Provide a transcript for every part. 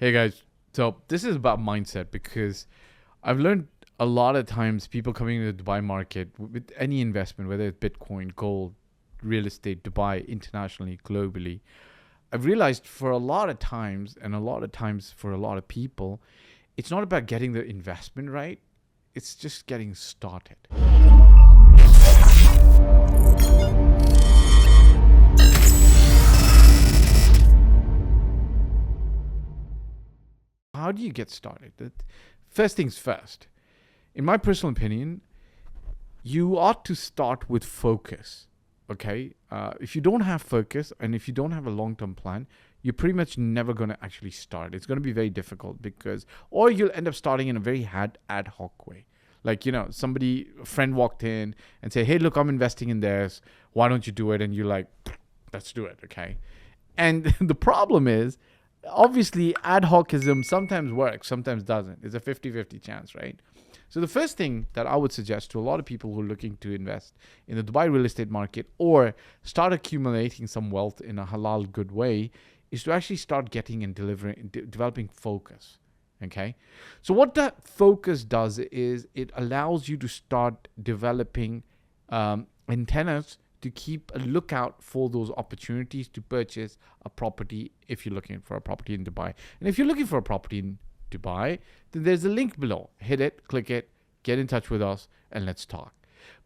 Hey guys, so this is about mindset because I've learned a lot of times people coming into the Dubai market with any investment, whether it's Bitcoin, gold, real estate, Dubai, internationally, globally. I've realized for a lot of times, and a lot of times for a lot of people, it's not about getting the investment right, it's just getting started. How do you get started? First things first, in my personal opinion, you ought to start with focus. Okay, if you don't have focus and if you don't have a long-term plan, you're pretty much never going to actually start. It's going to be very difficult because, or you'll end up starting in a very ad hoc way. Like, a friend walked in and said, hey, look, I'm investing in this. Why don't you do it? And you're like, let's do it. Okay. And the problem is, obviously, ad hocism sometimes works, sometimes doesn't. It's a 50-50 chance, right? So the first thing that I would suggest to a lot of people who are looking to invest in the Dubai real estate market or start accumulating some wealth in a halal good way is to actually start getting and developing focus. Okay. So what that focus does is it allows you to start developing antennas to keep a lookout for those opportunities to purchase a property if you're looking for a property in Dubai. And if you're looking for a property in Dubai, then there's a link below. Hit it, click it, get in touch with us, and let's talk.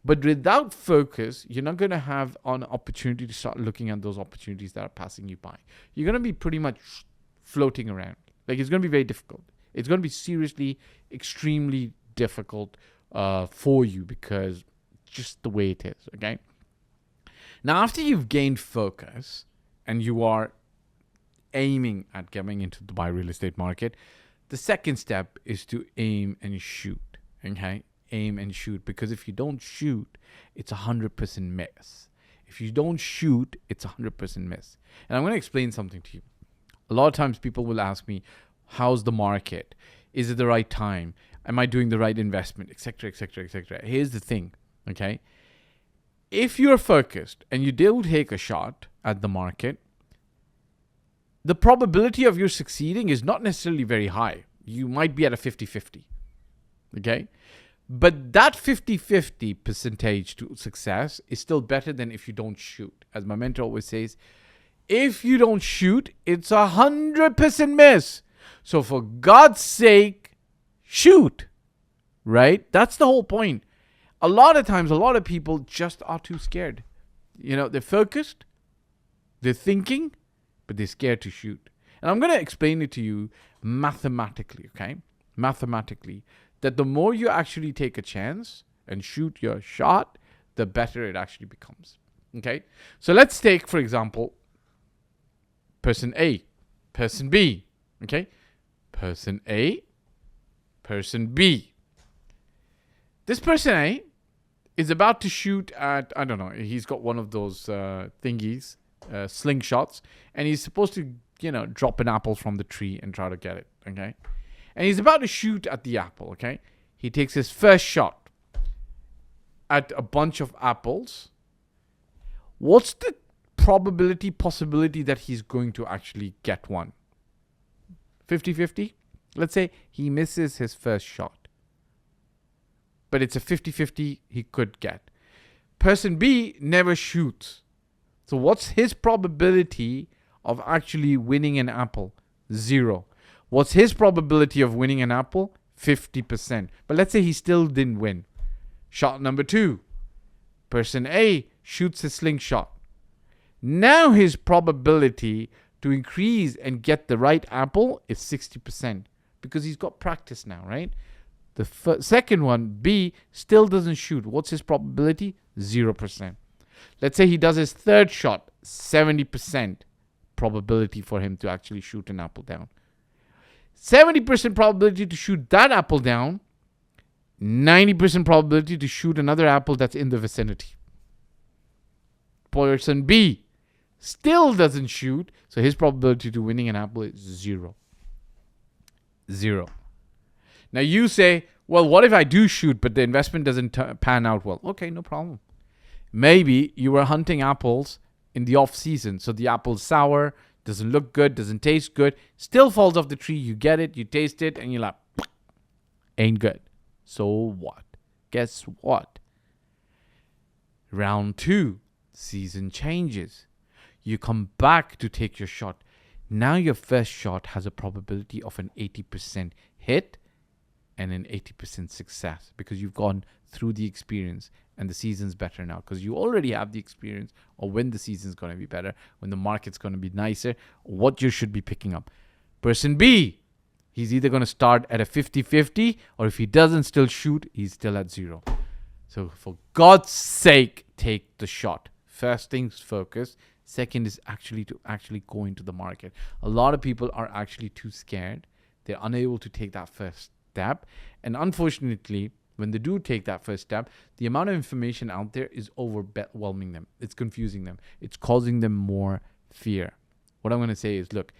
But without focus, you're not going to have an opportunity to start looking at those opportunities that are passing you by. You're going to be pretty much floating around. Like, it's going to be very difficult. It's going to be seriously, extremely difficult for you because just the way it is, okay? Now, after you've gained focus and you are aiming at getting into the Dubai real estate market, the second step is to aim and shoot, okay? Aim and shoot, because if you don't shoot, it's 100% miss. If you don't shoot, it's 100% miss. And I'm going to explain something to you. A lot of times people will ask me, how's the market? Is it the right time? Am I doing the right investment? Etc., etc., etc. Here's the thing, okay? If you're focused and you do take a shot at the market, the probability of you succeeding is not necessarily very high. You might be at a 50-50, okay? But that 50-50 percentage to success is still better than if you don't shoot. As my mentor always says, if you don't shoot, it's 100% miss. So for God's sake, shoot, right? That's the whole point. A lot of times, a lot of people just are too scared. They're focused, they're thinking, but they're scared to shoot. And I'm going to explain it to you mathematically, okay? Mathematically, that the more you actually take a chance and shoot your shot, the better it actually becomes, okay? So let's take, for example, person A, person B, okay? Person A, person B. This person A is about to shoot at, I don't know, he's got one of those thingies, slingshots, and he's supposed to, drop an apple from the tree and try to get it, okay? And he's about to shoot at the apple, okay? He takes his first shot at a bunch of apples. What's the possibility that he's going to actually get one? 50-50? Let's say he misses his first shot, but it's a 50-50 he could get. Person B never shoots. So what's his probability of actually winning an apple? 0. What's his probability of winning an apple? 50%. But let's say he still didn't win. Shot number 2. Person A shoots his slingshot. Now his probability to increase and get the right apple is 60% because he's got practice now, right? The second one, B, still doesn't shoot. What's his probability? 0%. Let's say he does his third shot, 70% probability for him to actually shoot an apple down. 70% probability to shoot that apple down, 90% probability to shoot another apple that's in the vicinity. Person B still doesn't shoot, so his probability to winning an apple is 0. 0. Now you say, well, what if I do shoot, but the investment doesn't pan out well? Okay, no problem. Maybe you were hunting apples in the off season, so the apple's sour, Doesn't look good, doesn't taste good, still falls off the tree. You get it, you taste it, and you're like, ain't good. So what? Guess what? Round 2, season changes. You come back to take your shot. Now your first shot has a probability of an 80% hit and an 80% success because you've gone through the experience and the season's better now because you already have the experience of when the season's going to be better, when the market's going to be nicer, what you should be picking up. Person B, he's either going to start at a 50-50 or if he doesn't still shoot, he's still at 0. So for God's sake, take the shot. First things focus. Second is actually go into the market. A lot of people are actually too scared. They're unable to take that first step. And unfortunately, when they do take that first step, the amount of information out there is overwhelming them. It's confusing them. It's causing them more fear. What I'm going to say is, look,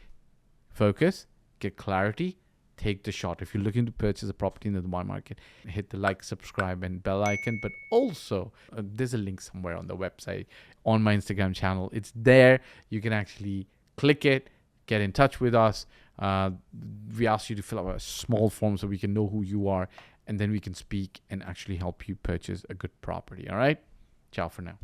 focus, get clarity, take the shot. If you're looking to purchase a property in the Dubai market, hit the like, subscribe, and bell icon. But also, there's a link somewhere on the website, on my Instagram channel. It's there. You can actually click it, get in touch with us. We ask you to fill out a small form so we can know who you are, and then we can speak and actually help you purchase a good property. All right? Ciao for now.